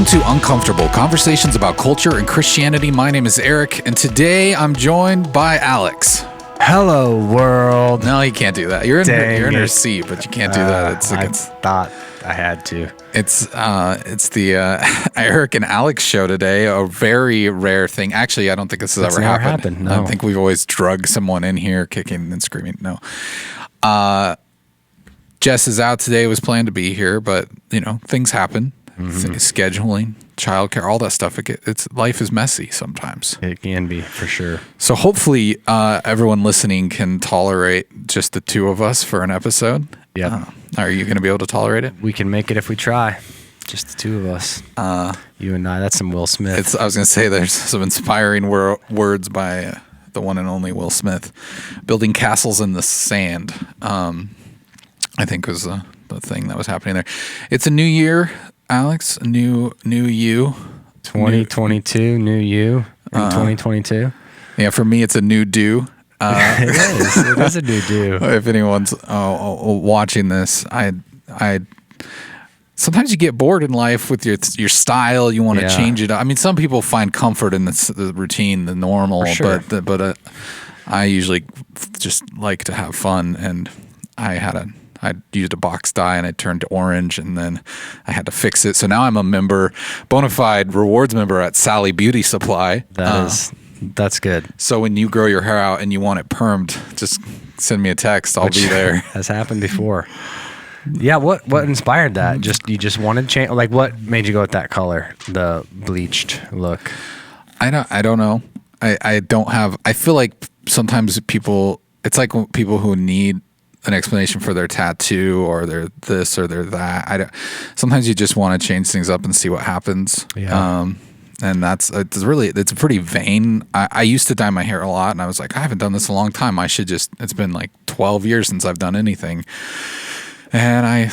Welcome to Uncomfortable, conversations about culture and Christianity. My name is Eric, and today I'm joined by Alex. Hello, world. No, you can't do that. You're in your seat, but you can't do that. I thought I had to. It's the Eric and Alex show today. A very rare thing. Actually, I don't think this has ever happened. No. I think we've always drugged someone in here, kicking and screaming. No. Jess is out today. Was planned to be here, but things happen. Scheduling, childcare, all that stuff. Life is messy sometimes. It can be, for sure. So hopefully everyone listening can tolerate just the two of us for an episode. Yeah. Are you going to be able to tolerate it? We can make it if we try. Just the two of us. You and I. That's some Will Smith. I was going to say there's some inspiring words by the one and only Will Smith. Building castles in the sand, I think was the thing that was happening there. It's a new year, Alex. A new you. 2022, new you in 2022. Yeah, for me, it's a new do. It is a new do. If anyone's watching this, I sometimes you get bored in life with your style. You want to change it up. I mean, some people find comfort in the routine, the normal, sure. but I usually just like to have fun. And I used a box dye and it turned orange, and then I had to fix it. So now I'm a bona fide rewards member at Sally Beauty Supply. That's good. So when you grow your hair out and you want it permed, just send me a text. I'll be there. Has happened before. Yeah. What inspired that? You just wanted to change? Like, what made you go with that color, the bleached look? I don't know. I don't have. I feel like sometimes it's like people who need an explanation for their tattoo or their this or their that. Sometimes you just want to change things up and see what happens. Yeah. And it's pretty vain. I used to dye my hair a lot, and I was like, I haven't done this in a long time. It's been like 12 years since I've done anything. And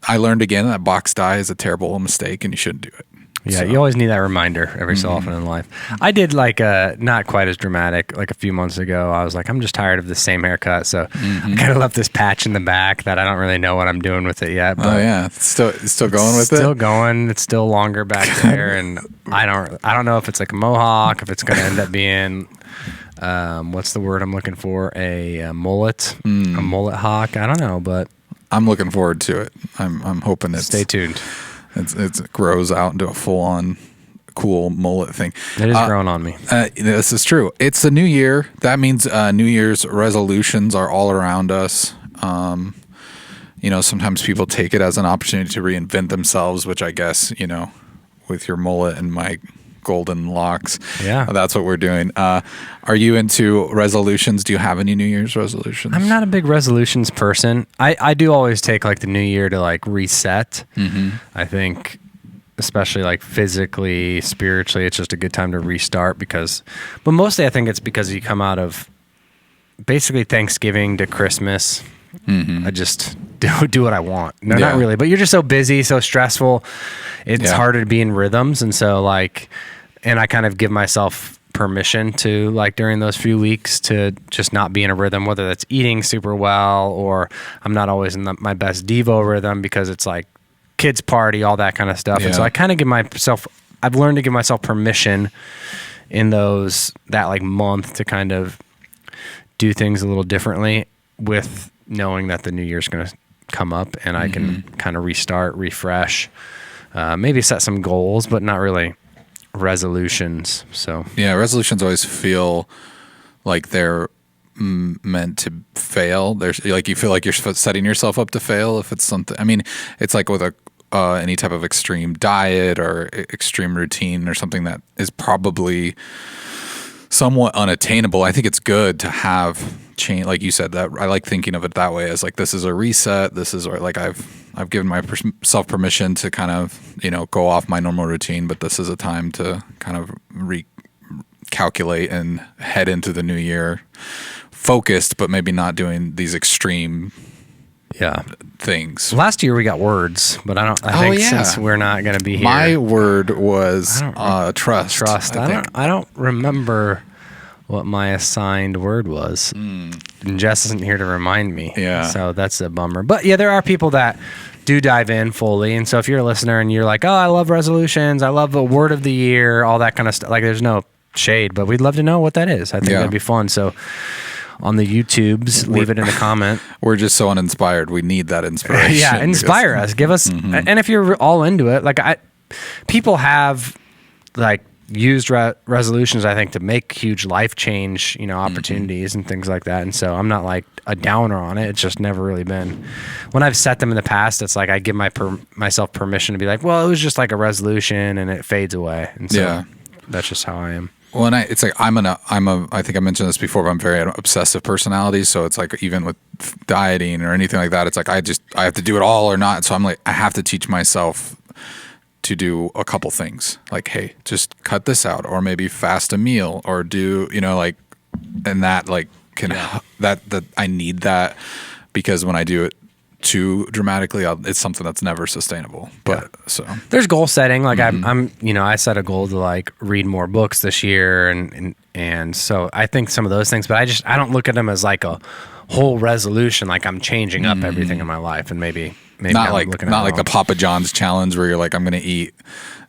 I learned again that box dye is a terrible mistake and you shouldn't do it. Yeah, so. You always need that reminder every so often in life. I did not quite as dramatic, like a few months ago. I was like, I'm just tired of the same haircut. So I kind of left this patch in the back that I don't really know what I'm doing with it yet. But it's still going with it? Still going. It's still longer back there. And I don't know if it's like a mohawk, if it's going to end up being, what's the word I'm looking for? A mullet, a mullet hawk. I don't know, but I'm looking forward to it. I'm hoping stay tuned. It grows out into a full-on cool mullet thing. It is growing on me. This is true. It's the new year. That means New Year's resolutions are all around us. Sometimes people take it as an opportunity to reinvent themselves, which I guess, with your mullet and my golden locks. Yeah. That's what we're doing. Are you into resolutions? Do you have any New Year's resolutions? I'm not a big resolutions person. I do always take like the new year to like reset. Mm-hmm. I think especially like physically, spiritually, it's just a good time to restart but mostly I think it's because you come out of basically Thanksgiving to Christmas. Mm-hmm. I just do what I want. No, not really, but you're just so busy, so stressful. It's harder to be in rhythms. And so and I kind of give myself permission to during those few weeks to just not be in a rhythm, whether that's eating super well or I'm not always in my best Devo rhythm because it's like kids party, all that kind of stuff. Yeah. And so I kind of I've learned to give myself permission in that month to kind of do things a little differently with knowing that the new year's going to come up and I can kind of restart, refresh, maybe set some goals, but not really resolutions. So resolutions always feel like they're meant to fail. There's you feel like you're setting yourself up to fail if it's something. I mean, it's like with any type of extreme diet or extreme routine or something that is probably somewhat unattainable. I think it's good to have change, like you said. That I like thinking of it that way, as like this is a reset. This is like I've given myself permission to kind of go off my normal routine, but this is a time to kind of recalculate and head into the new year focused, but maybe not doing these extreme things. Last year we got words, but I think since we're not going to be here, my word was trust. Trust. I don't remember what my assigned word was. And Jess isn't here to remind me. Yeah. So that's a bummer. But yeah, there are people that do dive in fully. And so if you're a listener and you're like, oh, I love resolutions, I love a word of the year, all that kind of stuff, like there's no shade, but we'd love to know what that is. I think that'd be fun. So on the YouTubes, leave it in the comment. We're just so uninspired. We need that inspiration. Yeah, inspire us. Give us, and if you're all into it, like people have like used resolutions, I think, to make huge life change, opportunities and things like that. And so I'm not like a downer on it. It's just never really been. When I've set them in the past, it's like I give myself permission to be like, well, it was just like a resolution and it fades away. And so that's just how I am. Well, and it's like I think I mentioned this before, but I'm very obsessive personality. So it's like even with dieting or anything like that, it's like I have to do it all or not. So I'm like, I have to teach myself to do a couple things. Like, hey, just cut this out, or maybe fast a meal, or do and that like that I need that, because when I do it too dramatically, it's something that's never sustainable. But so there's goal setting. Like I'm I set a goal to like read more books this year, and so I think some of those things, but I don't look at them as like a whole resolution. Like I'm changing up everything in my life, and maybe not like the Papa John's challenge where you're like, I'm gonna eat.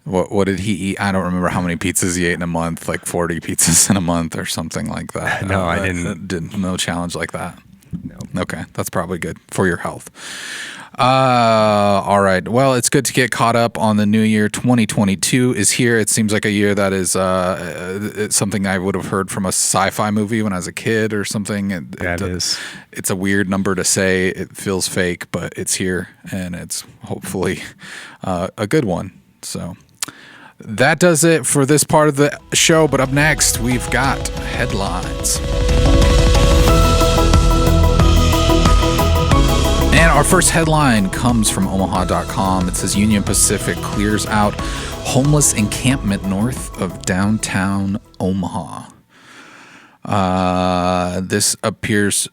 What did he eat? I don't remember how many pizzas he ate in a month, like 40 pizzas in a month or something like that. No, I didn't. No challenge like that. No. Okay, that's probably good for your health. All right. Well, it's good to get caught up on the new year. 2022 is here. It seems like a year that is it's something I would have heard from a sci-fi movie when I was a kid or something. It is. It's a weird number to say. It feels fake, but it's here, and it's hopefully a good one. So that does it for this part of the show. But up next, we've got headlines. And our first headline comes from Omaha.com. It says Union Pacific clears out homeless encampment north of downtown Omaha. This appears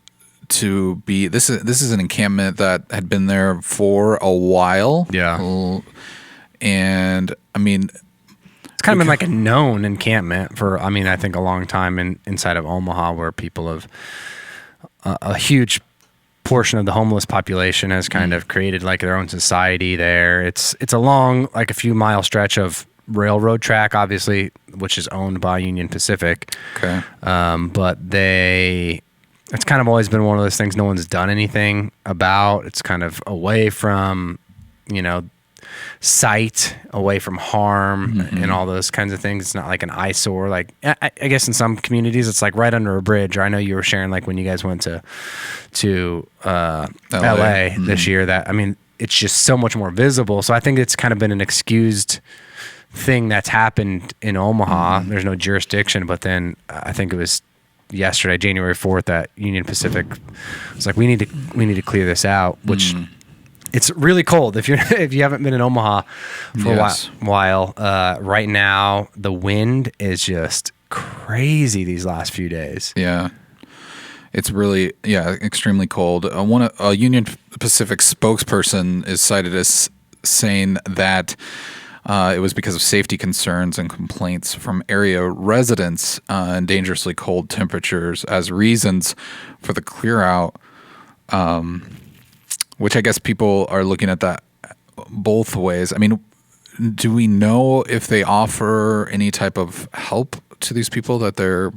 to be this is an encampment that had been there for a while. Yeah. And I mean, it's kind of been like a known encampment for, I think a long time inside of Omaha, where people have a huge portion of the homeless population has kind of created like their own society there. It's a long, like a few mile stretch of railroad track, obviously, which is owned by Union Pacific. Okay. But it's kind of always been one of those things no one's done anything about. It's kind of away from, sight, away from harm, and all those kinds of things. It's not like an eyesore. Like I guess in some communities it's like right under a bridge. Or I know you were sharing like when you guys went to LA this year, that it's just so much more visible. So I think it's kind of been an excused thing that's happened in Omaha. There's no jurisdiction, but then I think it was yesterday, January 4th, that Union Pacific was like, we need to clear this out, which it's really cold. If you haven't been in Omaha for a while, right now the wind is just crazy these last few days. Yeah, it's really extremely cold. A Union Pacific spokesperson is cited as saying that it was because of safety concerns and complaints from area residents and dangerously cold temperatures as reasons for the clear out. Which I guess people are looking at that both ways. I mean, do we know if they offer any type of help to these people that they're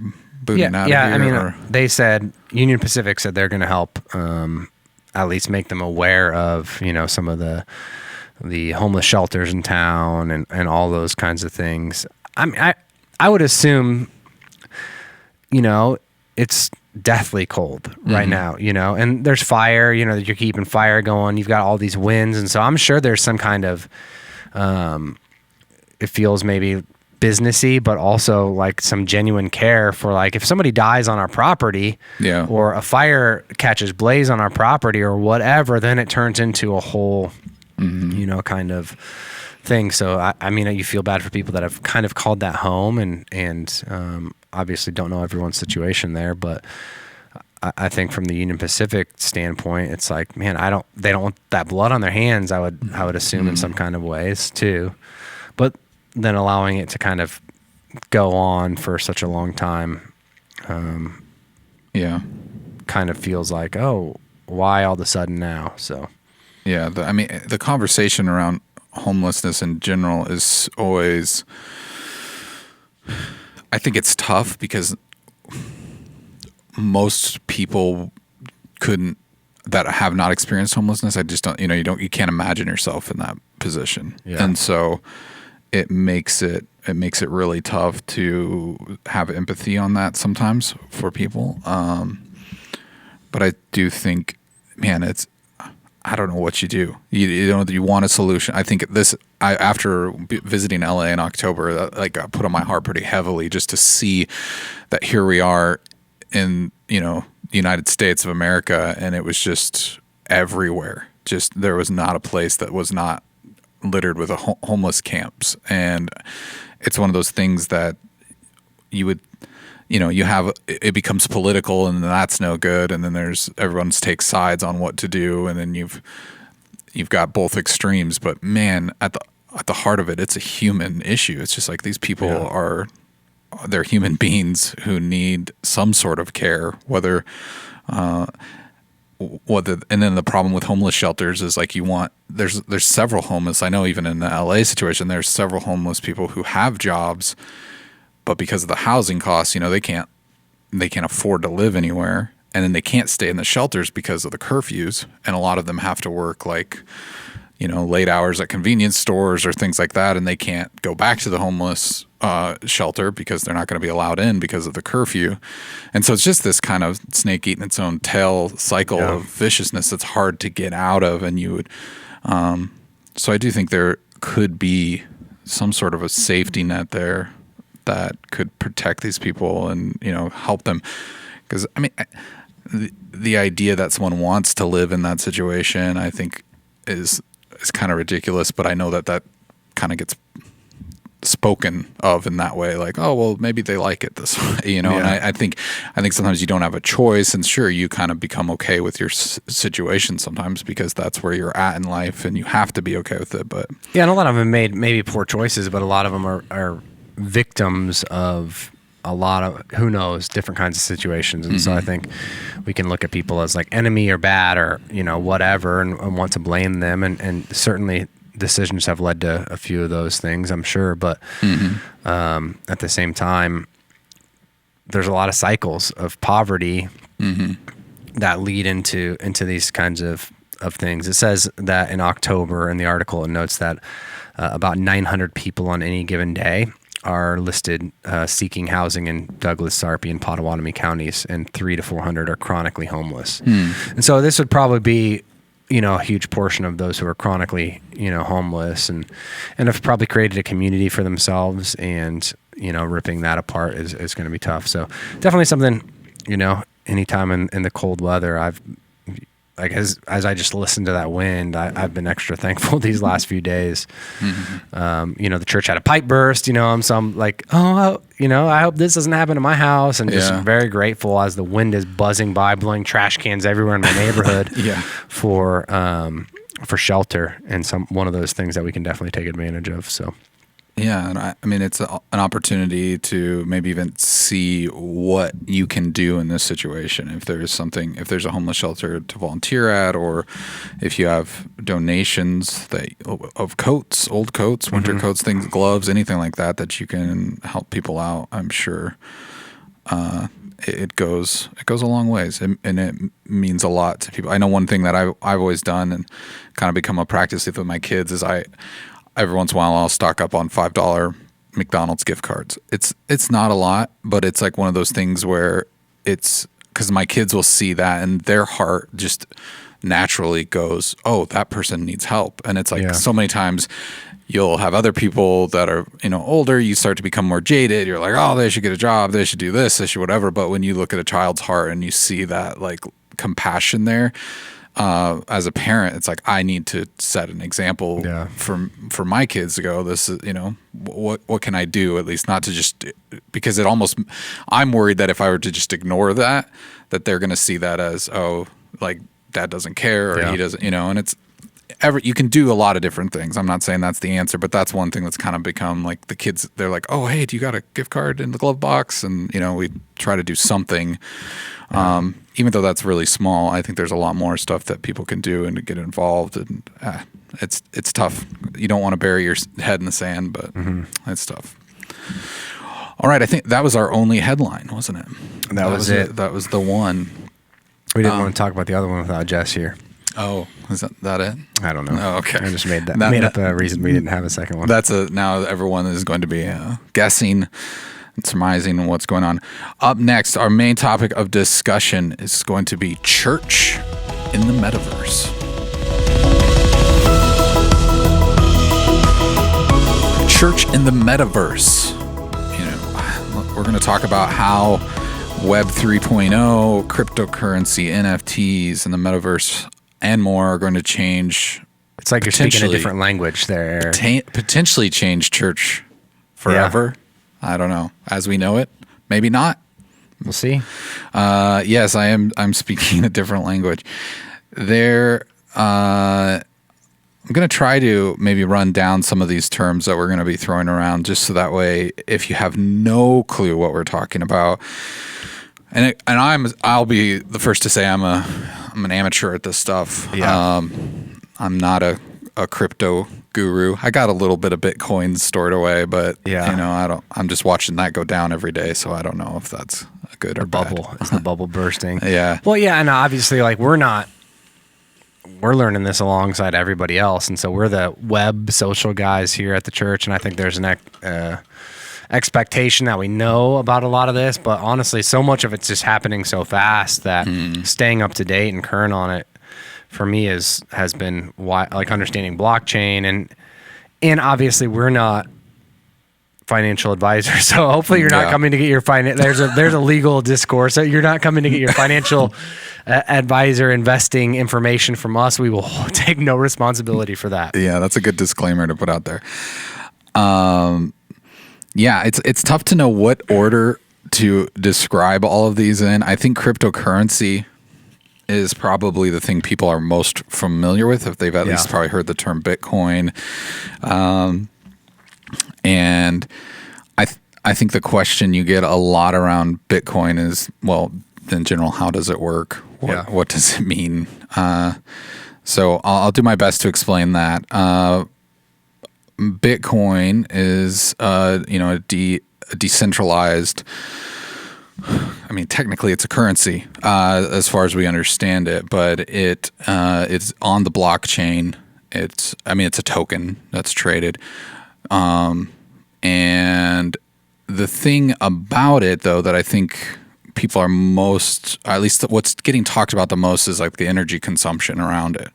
booting out of here? They said, Union Pacific said they're going to help at least make them aware of, some of the homeless shelters in town and all those kinds of things. I would assume, it's deathly cold right now, and there's fire, you're keeping fire going. You've got all these winds. And so I'm sure there's some kind of, it feels maybe businessy, but also like some genuine care for like, if somebody dies on our property or a fire catches blaze on our property or whatever, then it turns into a whole, kind of thing. So you feel bad for people that have kind of called that home and obviously don't know everyone's situation there, but I think from the Union Pacific standpoint, it's like, man, they don't want that blood on their hands. I would assume in some kind of ways too, but then allowing it to kind of go on for such a long time, kind of feels like, oh, why all of a sudden now? So Yeah. I mean, the conversation around homelessness in general is always, I think it's tough because most people couldn't, that have not experienced homelessness. I just don't, you can't imagine yourself in that position. Yeah. And so it makes it really tough to have empathy on that sometimes for people. But I do think, man, I don't know what you do. You want a solution. I think after visiting LA in October, that got put on my heart pretty heavily, just to see that here we are in, the United States of America, and it was just everywhere. Just, there was not a place that was not littered with homeless camps. And it's one of those things that you would, it becomes political, and that's no good. And then everyone takes sides on what to do. And then you've got both extremes, but man, at the heart of it, it's a human issue. It's just like, these people they're human beings who need some sort of care, whether, and then the problem with homeless shelters is like, there's several homeless. I know even in the LA situation, there's several homeless people who have jobs, but because of the housing costs, they can't afford to live anywhere. And then they can't stay in the shelters because of the curfews. And a lot of them have to work late hours at convenience stores or things like that. And they can't go back to the homeless shelter because they're not going to be allowed in because of the curfew. And so it's just this kind of snake eating its own tail cycle of viciousness that's hard to get out of. And so I do think there could be some sort of a safety net there that could protect these people and, help them. Because, I mean, the idea that someone wants to live in that situation, I think is kind of ridiculous, but I know that kind of gets spoken of in that way, like, oh, well, maybe they like it this way, And I think sometimes you don't have a choice, and sure, you kind of become okay with your situation sometimes because that's where you're at in life, and you have to be okay with it. But and a lot of them made maybe poor choices, but a lot of them are victims of a lot of, who knows, different kinds of situations. And so I think we can look at people as like enemy or bad or, whatever, and want to blame them. And certainly decisions have led to a few of those things, I'm sure. But at the same time, there's a lot of cycles of poverty that lead into these kinds of things. It says that in October in the article, it notes that about 900 people on any given day are listed seeking housing in Douglas, Sarpy, and Potawatomi counties, and 300 to 400 are chronically homeless. And so this would probably be, a huge portion of those who are chronically, homeless and have probably created a community for themselves, and, ripping that apart is going to be tough. So definitely something, anytime in the cold weather, as I just listened to that wind, I've been extra thankful these last few days. The church had a pipe burst, so I'm like, I hope this doesn't happen to my house, and just very grateful as the wind is buzzing by, blowing trash cans everywhere in my neighborhood for shelter, and one of those things that we can definitely take advantage of. So. Yeah, and I mean, it's an opportunity to maybe even see what you can do in this situation. If there's a homeless shelter to volunteer at, or if you have donations of coats, old coats, winter coats, things, gloves, anything like that you can help people out. I'm sure it goes a long ways, and it means a lot to people. I know one thing that I've always done and kind of become a practice with my kids is every once in a while, I'll stock up on $5 McDonald's gift cards. It's not a lot, but it's like one of those things where it's because my kids will see that and their heart just naturally goes, oh, that person needs help. And it's like so many times you'll have other people that are, older, you start to become more jaded. You're like, oh, they should get a job. They should do this. They should whatever. But when you look at a child's heart and you see that like compassion there, as a parent, it's like, I need to set an example for my kids to go, this is, what can I do, at least not to just, because I'm worried that if I were to just ignore that they're going to see that as, oh, like dad doesn't care, or he doesn't, and you can do a lot of different things. I'm not saying that's the answer, but that's one thing that's kind of become like the kids, they're like, oh, hey, do you got a gift card in the glove box? And, we try to do something. Even though that's really small, I think there's a lot more stuff that people can do and to get involved. And it's tough. You don't want to bury your head in the sand, but it's tough. All right. I think that was our only headline, wasn't it? That was it. That was the one. We didn't want to talk about the other one without Jess here. Oh, is that it? I don't know. Oh, okay. I just made up a reason we didn't have a second one. Now everyone is going to be guessing and surmising what's going on. Up next, our main topic of discussion is going to be church in the metaverse. Church in the metaverse. We're going to talk about how Web 3.0, cryptocurrency, NFTs, and the metaverse and more are going to change. It's like you're speaking a different language there. Potentially change church forever. Yeah. I don't know. As we know it, maybe not. We'll see. Yes, I'm speaking a different language. I'm going to try to maybe run down some of these terms that we're going to be throwing around, just so that way, if you have no clue what we're talking about, I'll be the first to say I'm an amateur at this stuff. Yeah. I'm not a crypto guru. I got a little bit of Bitcoin stored away, but I'm just watching that go down every day, so I don't know if that's good or bad. It's the bubble bursting. Yeah. Well, yeah, and obviously, like we're learning this alongside everybody else, and so we're the web social guys here at the church, and I think there's an expectation that we know about a lot of this, but honestly, so much of it's just happening so fast that staying up to date and current on it for me has been like understanding blockchain, and obviously we're not financial advisors, so hopefully you're not coming to get your there's a legal discourse, so you're not coming to get your financial advisor investing information from us. We will take no responsibility for that. Yeah, that's a good disclaimer to put out there. It's tough to know what order to describe all of these in. I think cryptocurrency is probably the thing people are most familiar with, if they've at least probably heard the term Bitcoin. And I think the question you get a lot around Bitcoin is, well, in general, how does it work? What does it mean? So I'll do my best to explain that. Bitcoin is, a decentralized. I mean, technically, it's a currency as far as we understand it, but it's on the blockchain. It's a token that's traded. And the thing about it, though, that I think people are most, at least what's getting talked about the most, is like the energy consumption around it.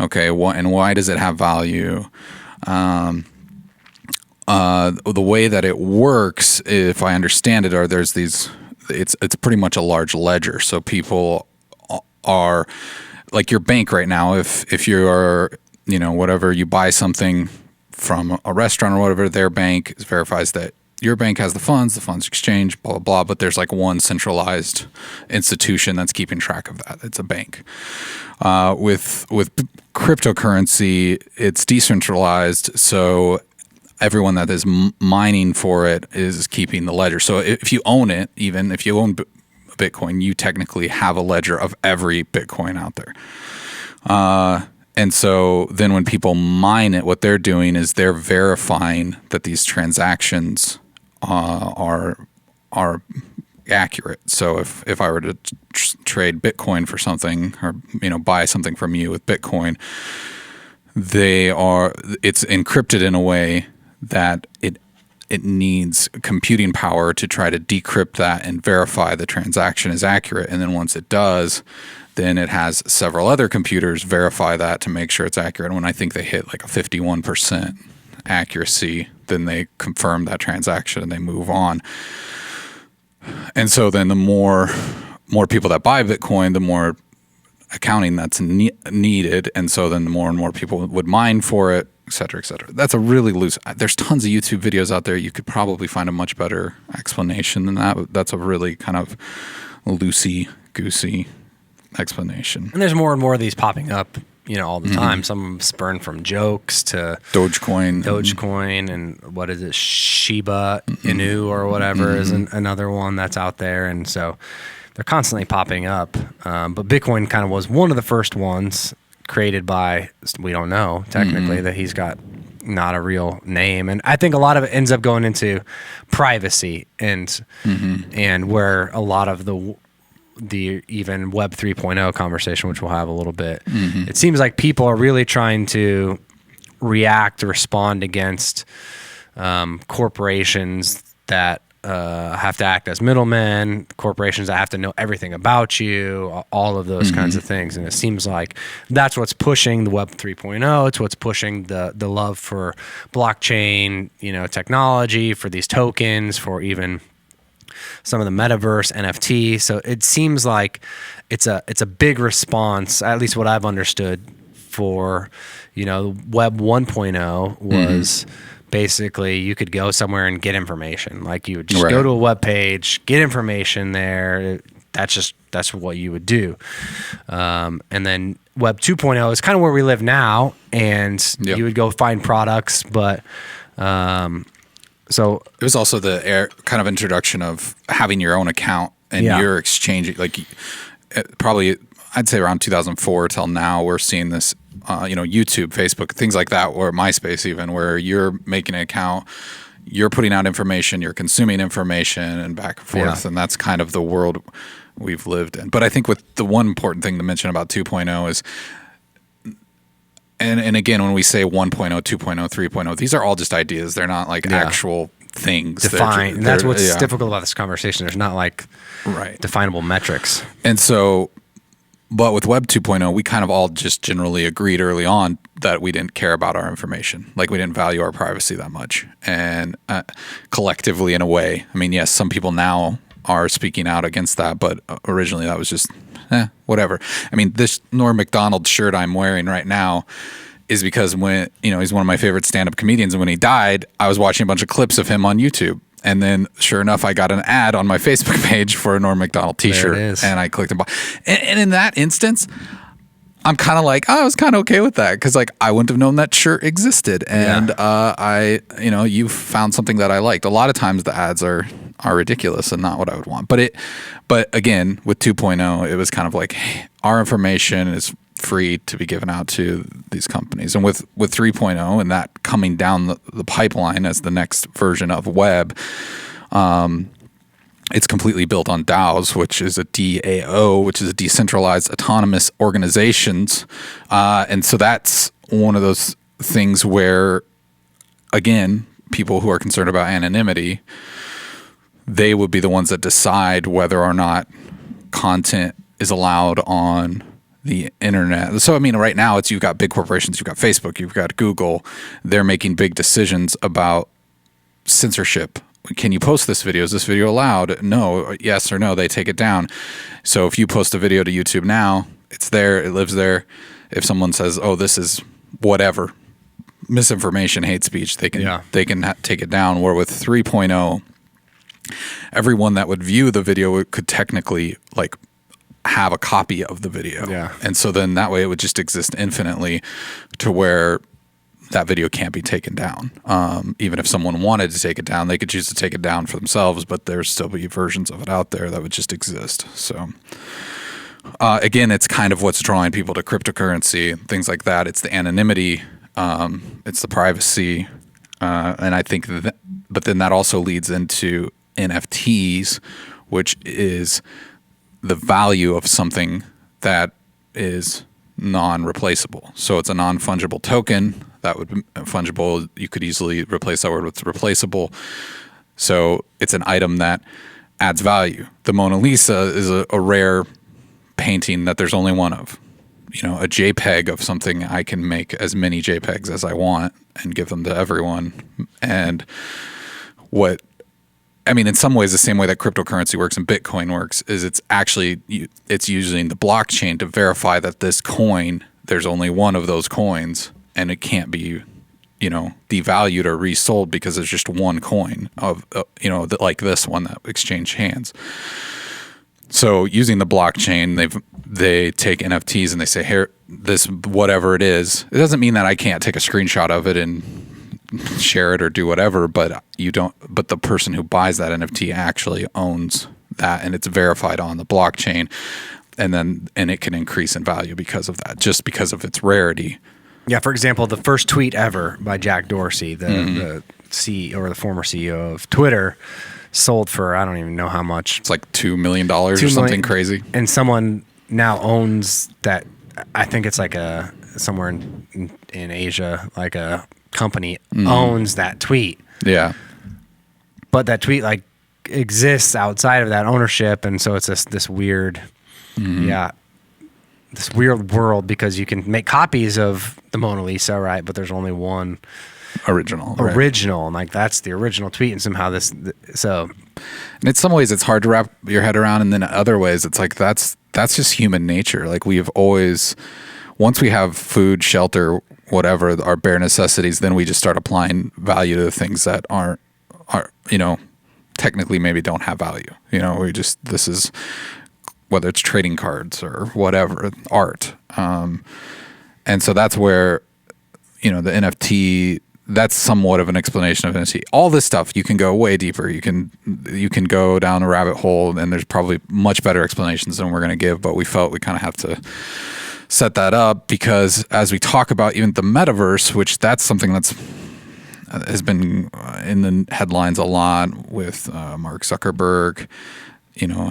Okay, and why does it have value? The way that it works, if I understand it, it's pretty much a large ledger. So people are like your bank right now. If you're, whatever, you buy something from a restaurant or whatever, their bank verifies that your bank has the funds exchange, blah, blah, blah. But there's like one centralized institution that's keeping track of that. It's a bank. With cryptocurrency, it's decentralized. So everyone that is mining for it is keeping the ledger. So if you own it, even if you own Bitcoin, you technically have a ledger of every Bitcoin out there. And so then when people mine it, what they're doing is they're verifying that these transactions are accurate. So if I were to trade Bitcoin for something, or buy something from you with Bitcoin, it's encrypted in a way that it needs computing power to try to decrypt that and verify the transaction is accurate. And then once it does, then it has several other computers verify that to make sure it's accurate. And when I think they hit like a 51% accuracy, then they confirm that transaction and they move on. And so then the more people that buy Bitcoin, the more accounting that's needed. And so then the more and more people would mine for it, et cetera, et cetera. That's a really loose. There's tons of YouTube videos out there. You could probably find a much better explanation than that. That's a really kind of loosey-goosey explanation. And there's more and more of these popping up all the time. Some of them spurn from jokes to Dogecoin, and what is it, Shiba Inu or whatever is another one that's out there, and so they're constantly popping up. But Bitcoin kind of was one of the first ones created by, we don't know technically that he's got not a real name, and I think a lot of it ends up going into privacy and where a lot of the even Web 3.0 conversation, which we'll have a little bit, it seems like people are really trying to respond against corporations that have to act as middlemen, corporations that have to know everything about you, all of those kinds of things. And it seems like that's what's pushing the Web 3.0. It's what's pushing the love for blockchain, technology, for these tokens, for even some of the Metaverse, NFT. So it seems like it's a big response, at least what I've understood, for, Web 1.0 was basically you could go somewhere and get information. Like you would just go to a web page, get information there. That's what you would do. And then Web 2.0 is kind of where we live now, and you would go find products, but so it was also the kind of introduction of having your own account and you're exchanging, like probably I'd say around 2004 till now, we're seeing this, YouTube, Facebook, things like that, or MySpace even, where you're making an account, you're putting out information, you're consuming information, and back and forth, and that's kind of the world we've lived in. But I think with the one important thing to mention about 2.0 is, and again, when we say 1.0, 2.0, 3.0, these are all just ideas. They're not like actual things. Defined. And that's what's difficult about this conversation. There's not like definable metrics. And so, but with Web 2.0, we kind of all just generally agreed early on that we didn't care about our information. Like we didn't value our privacy that much. And collectively, in a way, I mean, yes, some people now are speaking out against that, but originally that was just, whatever. I mean, this Norm Macdonald shirt I'm wearing right now is because when, he's one of my favorite stand-up comedians, and when he died, I was watching a bunch of clips of him on YouTube. And then, sure enough, I got an ad on my Facebook page for a Norm Macdonald T-shirt, and I clicked and bought. And in that instance, I'm kind of like, I was kind of okay with that, because like I wouldn't have known that shirt existed, and you found something that I liked. A lot of times the ads are ridiculous and not what I would want. But again, with 2.0, it was kind of like, hey, our information is free to be given out to these companies. And with 3.0 and that coming down the pipeline as the next version of web, it's completely built on DAOs, which is a DAO, which is a decentralized autonomous organizations. And so that's one of those things where, again, people who are concerned about anonymity, they would be the ones that decide whether or not content is allowed on the internet. So, I mean, right now you've got big corporations, you've got Facebook, you've got Google. They're making big decisions about censorship. Can you post this video? Is this video allowed? No, yes or no. They take it down. So if you post a video to YouTube now, it's there, it lives there. If someone says, oh, this is whatever, misinformation, hate speech, they can take it down. Where with 3.0, everyone that would view the video could technically like have a copy of the video. Yeah. And so then that way it would just exist infinitely to where that video can't be taken down. Even if someone wanted to take it down, they could choose to take it down for themselves, but there's still be versions of it out there that would just exist. So again, it's kind of what's drawing people to cryptocurrency, things like that. It's the anonymity, it's the privacy. And I think but then that also leads into NFTs, which is the value of something that is non-replaceable. So it's a non-fungible token that would be fungible. You could easily replace that word with replaceable. So it's an item that adds value. The Mona Lisa is a rare painting that there's only one of. A JPEG of something, I can make as many JPEGs as I want and give them to everyone. And in some ways, the same way that cryptocurrency works and Bitcoin works is it's using the blockchain to verify that this coin, there's only one of those coins, and it can't be, devalued or resold because there's just one coin of, like this one that exchanged hands. So using the blockchain, they take NFTs and they say, here, this whatever it is. It doesn't mean that I can't take a screenshot of it and share it or do whatever, but but the person who buys that NFT actually owns that, and it's verified on the blockchain, and it can increase in value because of that, just because of its rarity. Yeah, for example, the first tweet ever by Jack Dorsey, the CEO or the former CEO of Twitter, sold for I don't even know how much. It's like $2 million or something crazy. And someone now owns that. I think it's like somewhere in Asia, like a company owns that tweet. Yeah. But that tweet like exists outside of that ownership, and so it's this weird, this weird world, because you can make copies of the Mona Lisa, right? But there's only one original, and like that's the original tweet, and somehow so. And in some ways, it's hard to wrap your head around, and then in other ways, it's like that's just human nature. Like we have always, once we have food, shelter, whatever, our bare necessities, then we just start applying value to the things that aren't technically maybe don't have value. This is, whether it's trading cards or whatever, art. And so that's where, the NFT, that's somewhat of an explanation of NFT. All this stuff, you can go way deeper. You can go down a rabbit hole, and there's probably much better explanations than we're going to give, but we felt we kind of have to set that up, because as we talk about even the metaverse, which that's something has been in the headlines a lot with Mark Zuckerberg,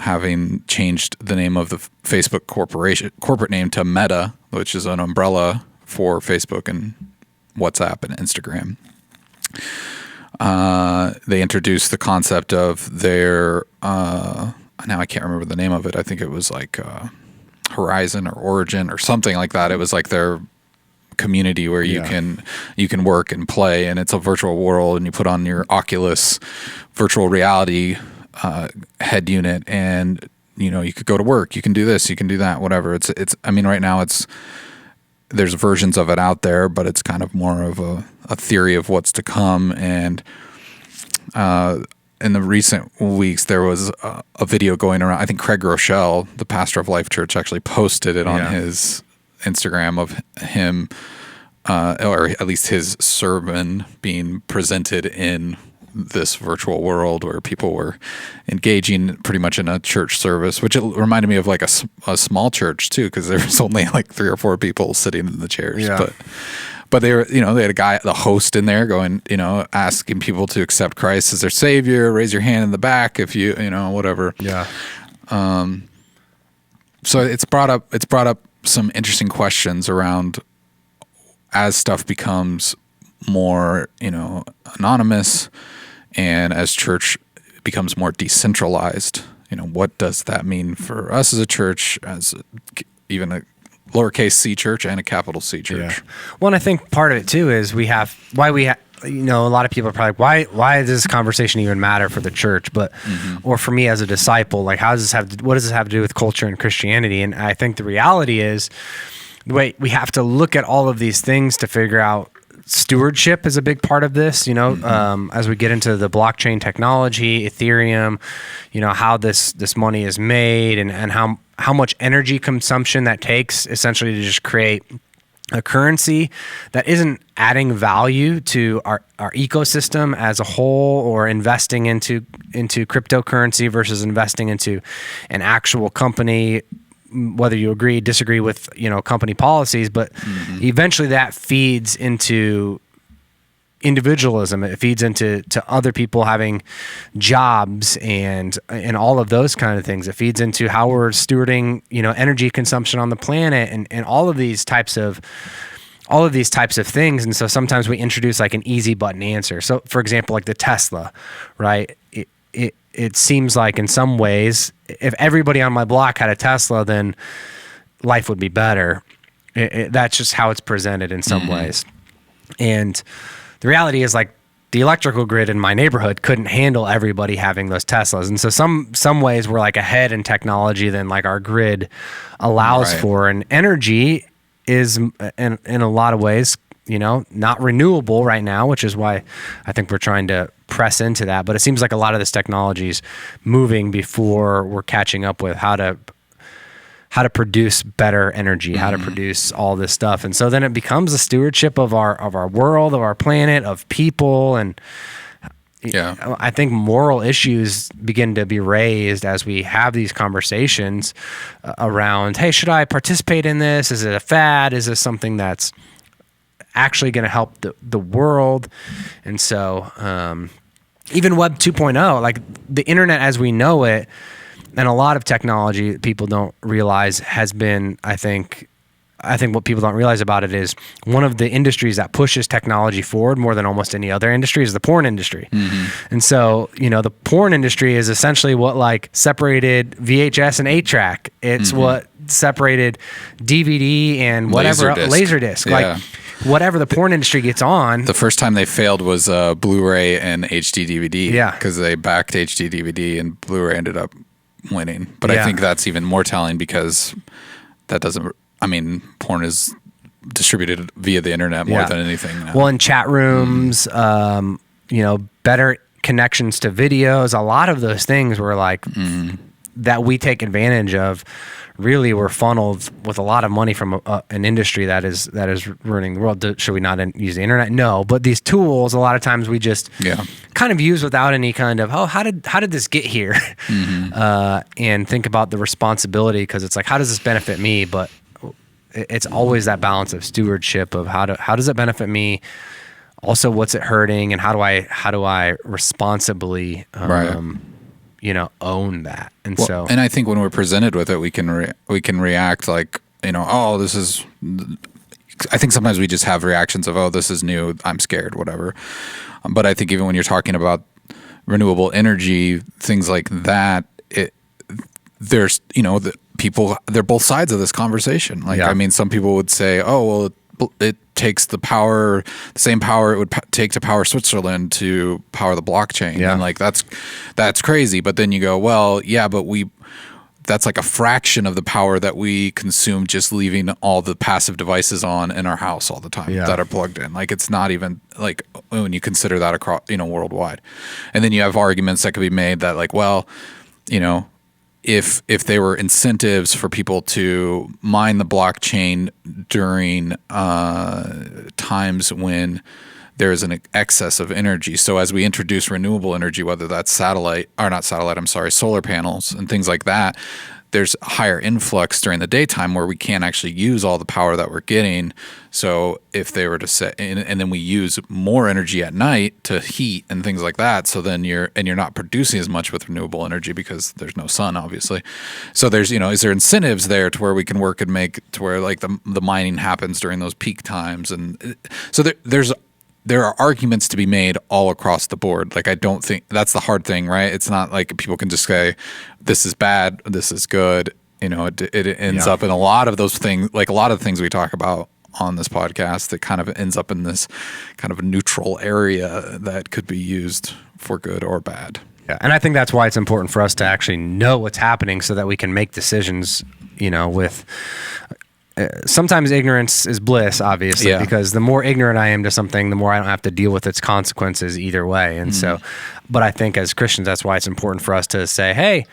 having changed the name of the Facebook corporate name to Meta, which is an umbrella for Facebook and WhatsApp and Instagram. They introduced the concept of their, now I can't remember the name of it. I think it was like Horizon or Origin or something like that. It was like their community where you can work and play, and it's a virtual world, and you put on your Oculus virtual reality head unit, and you could go to work, you can do this, you can do that, whatever. It's I mean, right now there's versions of it out there, but it's kind of more of a theory of what's to come. And in the recent weeks, there was a video going around. I think Craig Rochelle, the pastor of Life Church, actually posted it on his Instagram of him, or at least his sermon being presented in this virtual world where people were engaging pretty much in a church service, which it reminded me of like a small church too, because there was only like 3 or 4 people sitting in the chairs. Yeah. But they were, they had a guy, the host in there going, asking people to accept Christ as their savior, raise your hand in the back if you, whatever. Yeah. So it's brought up some interesting questions around, as stuff becomes more, anonymous, and as church becomes more decentralized, what does that mean for us as a church, as even a lowercase c church and a capital C church? Yeah. Well, and I think part of it too is a lot of people are probably like, why does this conversation even matter for the church? But, or for me as a disciple, like what does this have to do with culture and Christianity? And I think the reality is, we have to look at all of these things to figure out stewardship is a big part of this, as we get into the blockchain technology, Ethereum, how this money is made, and how much energy consumption that takes essentially to just create a currency that isn't adding value to our ecosystem as a whole, or investing into cryptocurrency versus investing into an actual company, whether you disagree with, company policies, but eventually that feeds into individualism. It feeds into other people having jobs and all of those kind of things. It feeds into how we're stewarding, energy consumption on the planet, and all of these types of things. And so sometimes we introduce like an easy button answer. So for example, like the Tesla, right? It seems like in some ways, if everybody on my block had a Tesla, then life would be better. That's just how it's presented in some ways. And the reality is, like, the electrical grid in my neighborhood couldn't handle everybody having those Teslas. And so some ways we're like ahead in technology than like our grid allows for. And energy is in a lot of ways not renewable right now, which is why I think we're trying to press into that. But it seems like a lot of this technology is moving before we're catching up with how to produce better energy, how to produce all this stuff. And so then it becomes a stewardship of our world, of our planet, of people. And I think moral issues begin to be raised as we have these conversations around, hey, should I participate in this? Is it a fad? Is this something that's actually going to help the world? And so even Web 2.0, like the internet as we know it, and a lot of technology that people don't realize has been, I think what people don't realize about it is one of the industries that pushes technology forward more than almost any other industry is the porn industry. And so, the porn industry is essentially what like separated VHS and 8-track. It's what separated DVD and whatever Laserdisc. Like whatever the porn industry gets on. The first time they failed was Blu-ray and HD DVD. Yeah. Because they backed HD DVD and Blu-ray ended up winning. But I think that's even more telling because that doesn't... I mean, porn is distributed via the internet more than anything now. Well, in chat rooms, better connections to videos, a lot of those things were like that we take advantage of. Really, we're funneled with a lot of money from an industry that is ruining the world. Should we not use the internet? No, but these tools, a lot of times we just kind of use without any kind of how did this get here, and think about the responsibility because it's like how does this benefit me, but it's always that balance of stewardship of how does it benefit me, also what's it hurting, and how do I responsibly own that. And and I think when we're presented with it, we can react like this is. I think sometimes we just have reactions of this is new, I'm scared, whatever. But I think even when you're talking about renewable energy, things like that, there's the people, they're both sides of this conversation. Like, I mean, some people would say, it takes the same power it would take to power Switzerland to power the blockchain. And like, that's crazy. But then you go, but that's like a fraction of the power that we consume just leaving all the passive devices on in our house all the time that are plugged in. Like, it's not even like when you consider that across, worldwide. And then you have arguments that could be made that like, if there were incentives for people to mine the blockchain during times when there is an excess of energy. So as we introduce renewable energy, whether that's solar panels and things like that, there's a higher influx during the daytime where we can't actually use all the power that we're getting. So if they were to set, and then we use more energy at night to heat and things like that. So then you're not producing as much with renewable energy because there's no sun, obviously. So there's, is there incentives there to where we can work and make to where like the mining happens during those peak times? And so there are arguments to be made all across the board. Like, I don't think that's the hard thing, right? It's not like people can just say, this is bad, this is good. It ends up in a lot of those things, like a lot of the things we talk about on this podcast that kind of ends up in this kind of neutral area that could be used for good or bad. Yeah. And I think that's why it's important for us to actually know what's happening so that we can make decisions, with... sometimes ignorance is bliss, obviously, because the more ignorant I am to something, the more I don't have to deal with its consequences either way. And so, but I think as Christians, that's why it's important for us to say, hey,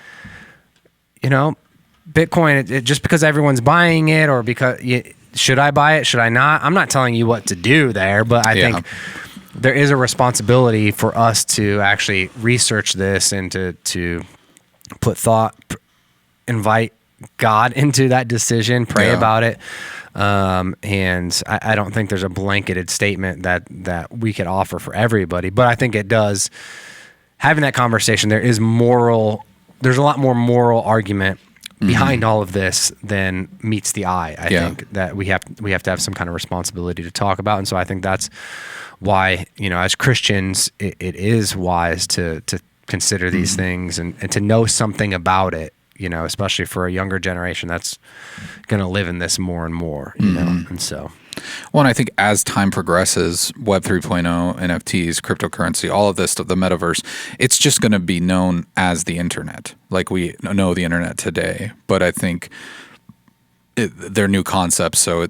Bitcoin, just because everyone's buying it or because should I buy it? Should I not? I'm not telling you what to do there, but I think there is a responsibility for us to actually research this and to put thought, invite God into that decision, pray about it. And I don't think there's a blanketed statement that we could offer for everybody, but I think it does. Having that conversation, there's a lot more moral argument behind all of this than meets the eye. I think that we have to have some kind of responsibility to talk about. And so I think that's why, as Christians, it is wise to consider these things and to know something about it. Especially for a younger generation that's going to live in this more and more, and so. Well, and I think as time progresses, Web 3.0, NFTs, cryptocurrency, all of this, the metaverse, it's just going to be known as the internet, like we know the internet today. But I think they're new concepts, so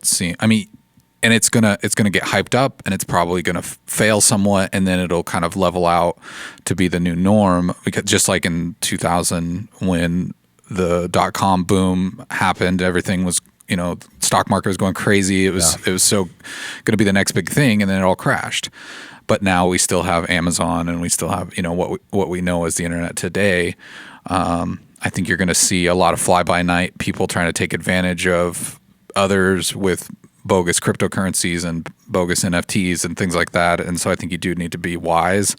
and it's gonna get hyped up, and it's probably gonna fail somewhat, and then it'll kind of level out to be the new norm. Because just like in 2000 when the .com boom happened, everything was, stock market was going crazy. It was so going to be the next big thing, and then it all crashed. But now we still have Amazon, and we still have what we know as the internet today. I think you're going to see a lot of fly-by-night people trying to take advantage of others with bogus cryptocurrencies and bogus NFTs and things like that. And so I think you do need to be wise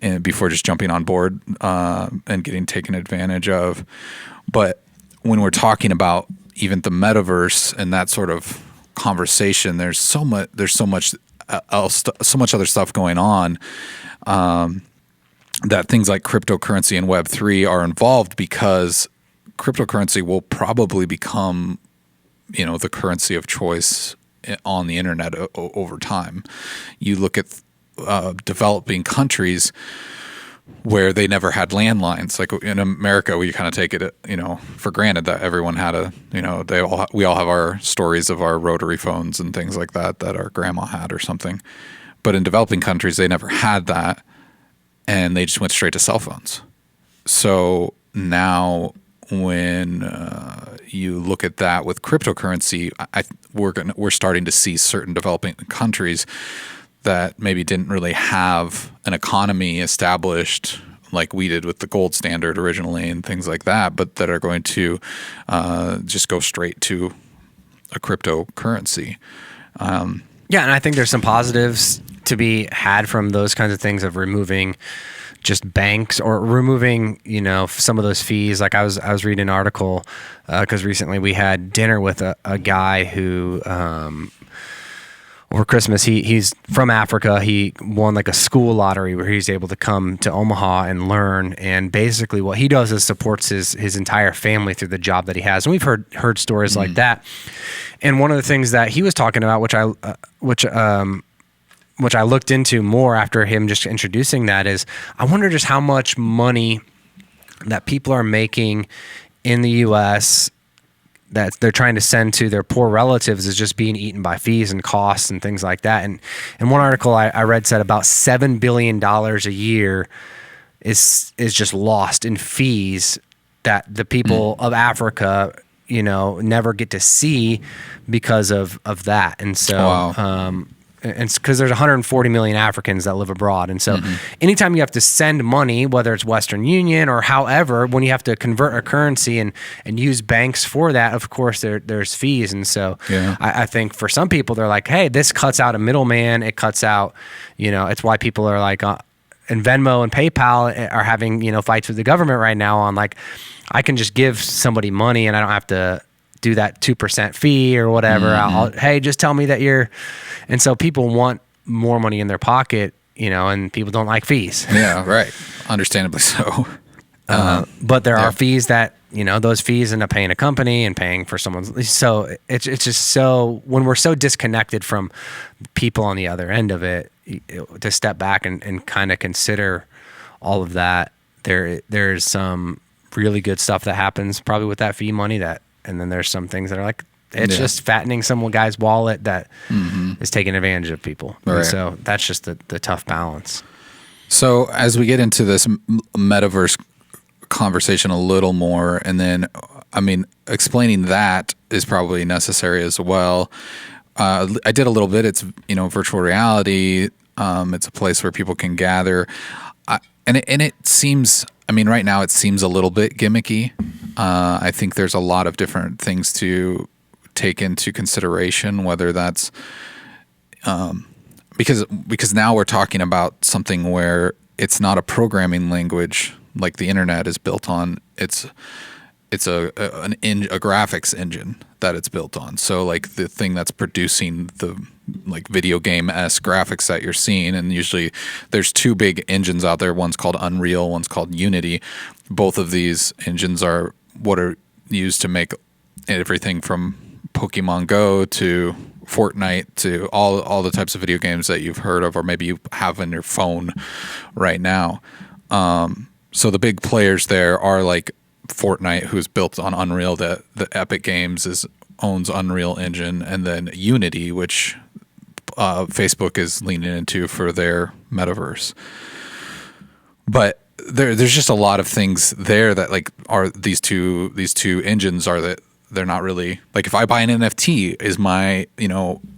and before just jumping on board and getting taken advantage of. But when we're talking about even the metaverse and that sort of conversation, there's so much else, so much other stuff going on. That things like cryptocurrency and Web3 are involved because cryptocurrency will probably become, the currency of choice on the internet over time. You look at developing countries where they never had landlines. Like in America, we kind of take it, for granted that everyone had we all have our stories of our rotary phones and things like that our grandma had or something. But in developing countries, they never had that. And they just went straight to cell phones. So now when you look at that with cryptocurrency, we're starting to see certain developing countries that maybe didn't really have an economy established like we did with the gold standard originally and things like that, but that are going to just go straight to a cryptocurrency. Yeah, and I think there's some positives to be had from those kinds of things of removing just banks or removing, some of those fees. Like I was reading an article because recently we had dinner with a guy who over Christmas he's from Africa. He won like a school lottery where he's able to come to Omaha and learn. And basically what he does is supports his entire family through the job that he has. And we've heard stories like that. And one of the things that he was talking about, which I looked into more after him just introducing that, is I wonder just how much money that people are making in the U.S. that they're trying to send to their poor relatives is just being eaten by fees and costs and things like that. And one article I read said about $7 billion a year is just lost in fees that the people of Africa never get to see because of that. And so, Wow. And because there's 140 million Africans that live abroad. And so anytime you have to send money, whether it's Western Union or however, when you have to convert a currency and use banks for that, of course, there's fees. And so I think for some people, they're like, hey, this cuts out a middleman. It cuts out, it's why people are like, and Venmo and PayPal are having, fights with the government right now on like, I can just give somebody money and I don't have to do that 2% fee or whatever. Hey, just tell me that and so people want more money in their pocket, and people don't like fees. Yeah, right. Understandably so. But there are fees that, those fees end up paying a company and paying for someone's. So it's just so, when we're so disconnected from people on the other end of it, to step back and kind of consider all of that, there's some really good stuff that happens probably with that fee money and then there's some things that are like, it's just fattening some guy's wallet that is taking advantage of people. Right. And so that's just the tough balance. So as we get into this metaverse conversation a little more, and then, explaining that is probably necessary as well. I did a little bit. It's, virtual reality. It's a place where people can gather. And it seems, right now it seems a little bit gimmicky. I think there's a lot of different things to take into consideration, whether that's because now we're talking about something where it's not a programming language like the internet is built on. It's a graphics engine that it's built on. So like the thing that's producing the like video game-esque graphics that you're seeing, and usually there's two big engines out there. One's called Unreal, one's called Unity. Both of these engines are what are used to make everything from Pokemon Go to Fortnite to all the types of video games that you've heard of or maybe you have in your phone right now. So the big players there are like Fortnite, who's built on Unreal. The Epic Games owns Unreal Engine, and then Unity, which Facebook is leaning into for their metaverse. But there's just a lot of things there that like are these two engines are that they're not really like, if I buy an NFT, is my,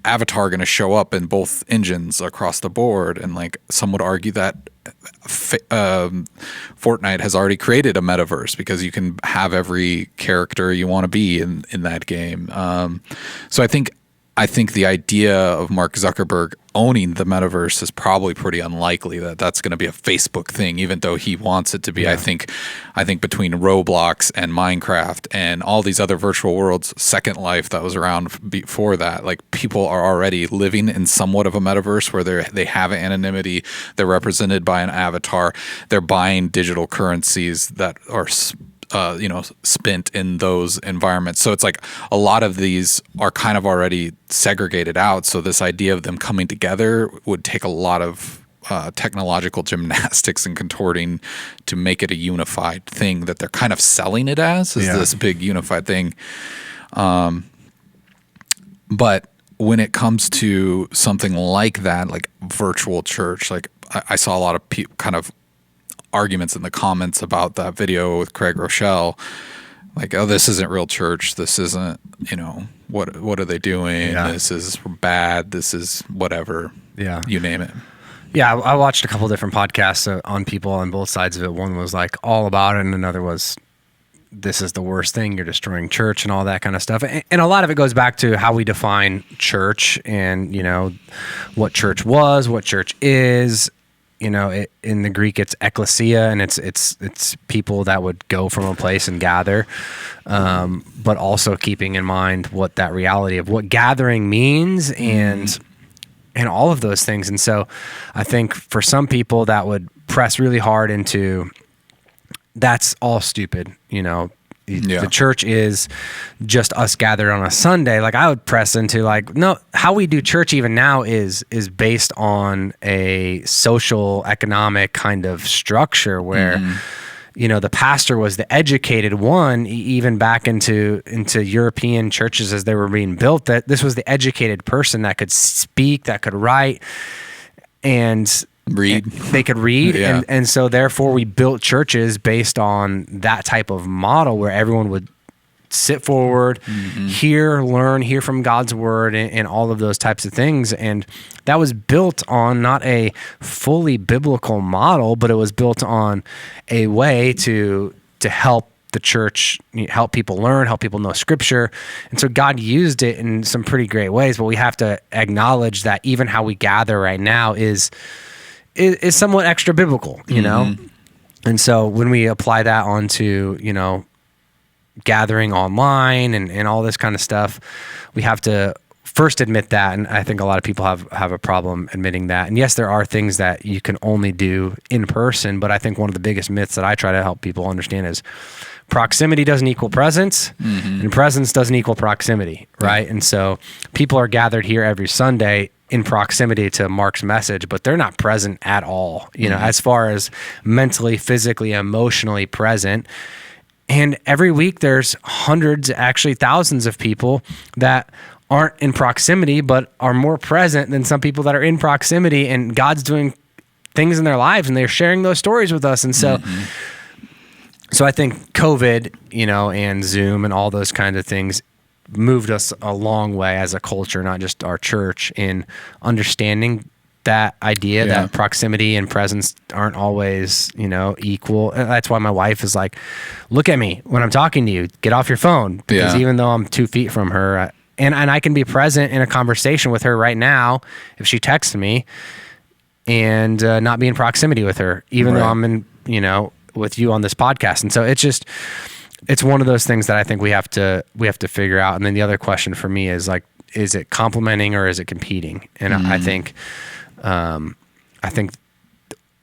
avatar going to show up in both engines across the board? And like some would argue that Fortnite has already created a metaverse because you can have every character you want to be in that game. So I think the idea of Mark Zuckerberg owning the metaverse is probably pretty unlikely that that's going to be a Facebook thing, even though he wants it to be. Yeah. I think between Roblox and Minecraft and all these other virtual worlds, Second Life that was around before that, like people are already living in somewhat of a metaverse where they have anonymity, they're represented by an avatar, they're buying digital currencies that are spent in those environments. So it's like a lot of these are kind of already segregated out. So this idea of them coming together would take a lot of technological gymnastics and contorting to make it a unified thing that they're kind of selling it as this big unified thing. But when it comes to something like that, like virtual church, like I saw a lot of kind of arguments in the comments about that video with Craig Rochelle, like, oh, this isn't real church, this isn't, what are they doing, this is bad, this is whatever, you name it. I watched a couple different podcasts on people on both sides of it. One was like all about it, and another was, this is the worst thing, you're destroying church and all that kind of stuff. And a lot of it goes back to how we define church and what church was, what church is. In the Greek, it's ecclesia, and it's people that would go from a place and gather, but also keeping in mind what that reality of what gathering means and all of those things. And so I think for some people that would press really hard into, that's all stupid, The church is just us gathered on a Sunday. Like I would press into like, no, how we do church even now is based on a social economic kind of structure where, the pastor was the educated one, even back into European churches as they were being built, that this was the educated person that could speak, that could write and read. They could read. And so therefore we built churches based on that type of model where everyone would sit forward, learn, hear from God's word and all of those types of things. And that was built on not a fully biblical model, but it was built on a way to help the church, help people learn, help people know scripture. And so God used it in some pretty great ways, but we have to acknowledge that even how we gather right now is somewhat extra biblical, And so when we apply that onto, gathering online and all this kind of stuff, we have to first admit that. And I think a lot of people have a problem admitting that. And yes, there are things that you can only do in person, but I think one of the biggest myths that I try to help people understand is proximity doesn't equal presence, and presence doesn't equal proximity, right? And so people are gathered here every Sunday in proximity to Mark's message, but they're not present at all, as far as mentally, physically, emotionally present. And every week there's hundreds, actually thousands of people that aren't in proximity, but are more present than some people that are in proximity, and God's doing things in their lives and they're sharing those stories with us. And so, so I think COVID, and Zoom and all those kinds of things moved us a long way as a culture, not just our church, in understanding that idea that proximity and presence aren't always, equal. And that's why my wife is like, look at me when I'm talking to you, get off your phone. Because even though I'm 2 feet from her, and I can be present in a conversation with her right now if she texts me and not be in proximity with her, even though I'm in, with you on this podcast. And so it's one of those things that I think we have to figure out. And then the other question for me is like, is it complementing or is it competing? And I think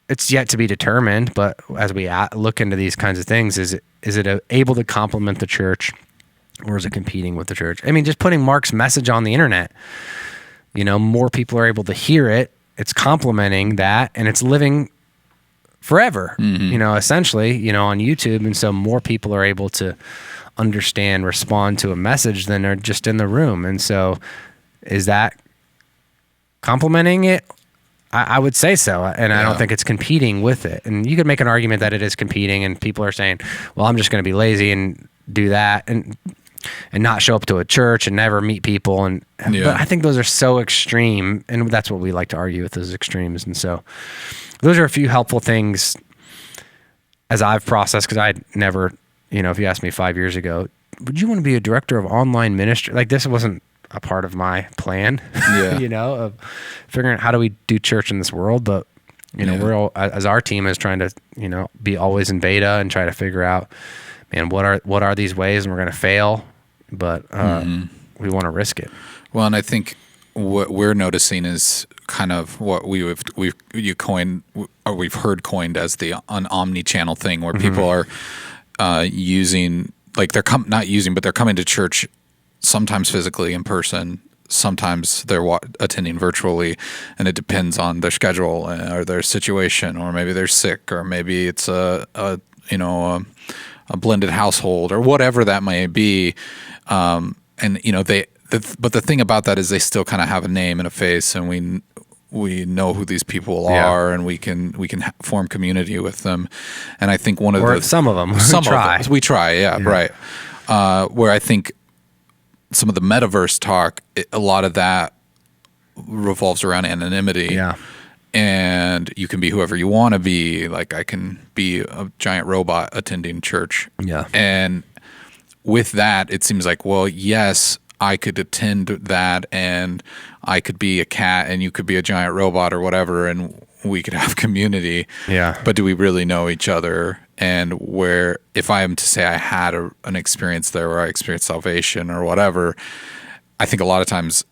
it's yet to be determined, but as we look into these kinds of things, is it able to complement the church or is it competing with the church? I mean, just putting Mark's message on the internet, more people are able to hear it. It's complementing that and it's living forever, essentially, on YouTube. And so more people are able to understand, respond to a message than are just in the room. And so is that complementing it, I would say so. And I don't think it's competing with it. And you could make an argument that it is competing, and people are saying, well, I'm just going to be lazy and do that and not show up to a church and never meet people. But I think those are so extreme, and that's what we like to argue with, those extremes. And so those are a few helpful things as I've processed, because I'd never, if you asked me 5 years ago, would you want to be a director of online ministry? Like, this wasn't a part of my plan, of figuring out how do we do church in this world. But, we're all, as our team is trying to, be always in beta and try to figure out, man, what are these ways, and we're going to fail, but we want to risk it. Well, and I think what we're noticing is kind of what we've heard coined as an omni-channel thing, where people are using, like they're coming to church sometimes physically in person, sometimes they're attending virtually, and it depends on their schedule or their situation, or maybe they're sick, or maybe it's a blended household, or whatever that may be. But the thing about that is they still kind of have a name and a face, and we know who these people are, and we can form community with them. And I think some of them we try, right. Where I think some of the metaverse talk, a lot of that revolves around anonymity. Yeah. And you can be whoever you want to be. Like, I can be a giant robot attending church. Yeah. And with that, it seems like, well, yes, I could attend that, and I could be a cat, and you could be a giant robot or whatever, and we could have community. Yeah. But do we really know each other? And where, if I am to say I had an experience there where I experienced salvation or whatever, I think a lot of times,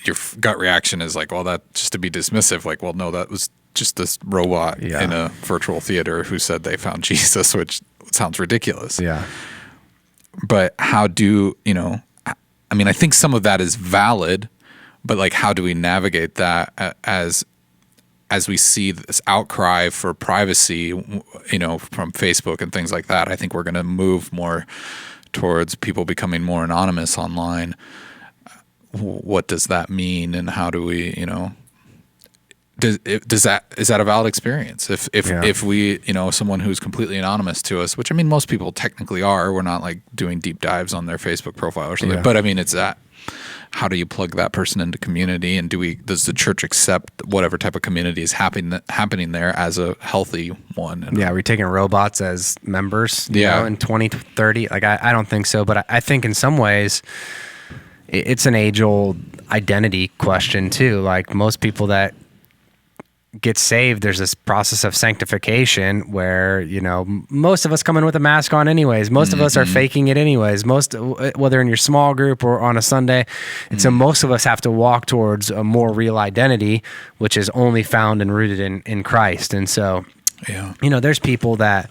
your gut reaction is like, well, that just to be dismissive, like, well, no, that was just this robot in a virtual theater who said they found Jesus, which sounds ridiculous. Yeah. But how do, I think some of that is valid, but like, how do we navigate that as we see this outcry for privacy, from Facebook and things like that? I think we're going to move more towards people becoming more anonymous online. What does that mean, and how do we, is that a valid experience? If we, someone who's completely anonymous to us, which most people technically are, we're not like doing deep dives on their Facebook profile or something, but it's that. How do you plug that person into community, and does the church accept whatever type of community is happening there as a healthy one? Are we taking robots as members in 2030? Like, I don't think so, but I think in some ways it's an age-old identity question too. Like, most people that get saved, there's this process of sanctification where, most of us come in with a mask on anyways. Most of us are faking it anyways, whether in your small group or on a Sunday. And so most of us have to walk towards a more real identity, which is only found and rooted in Christ. And so, there's people that,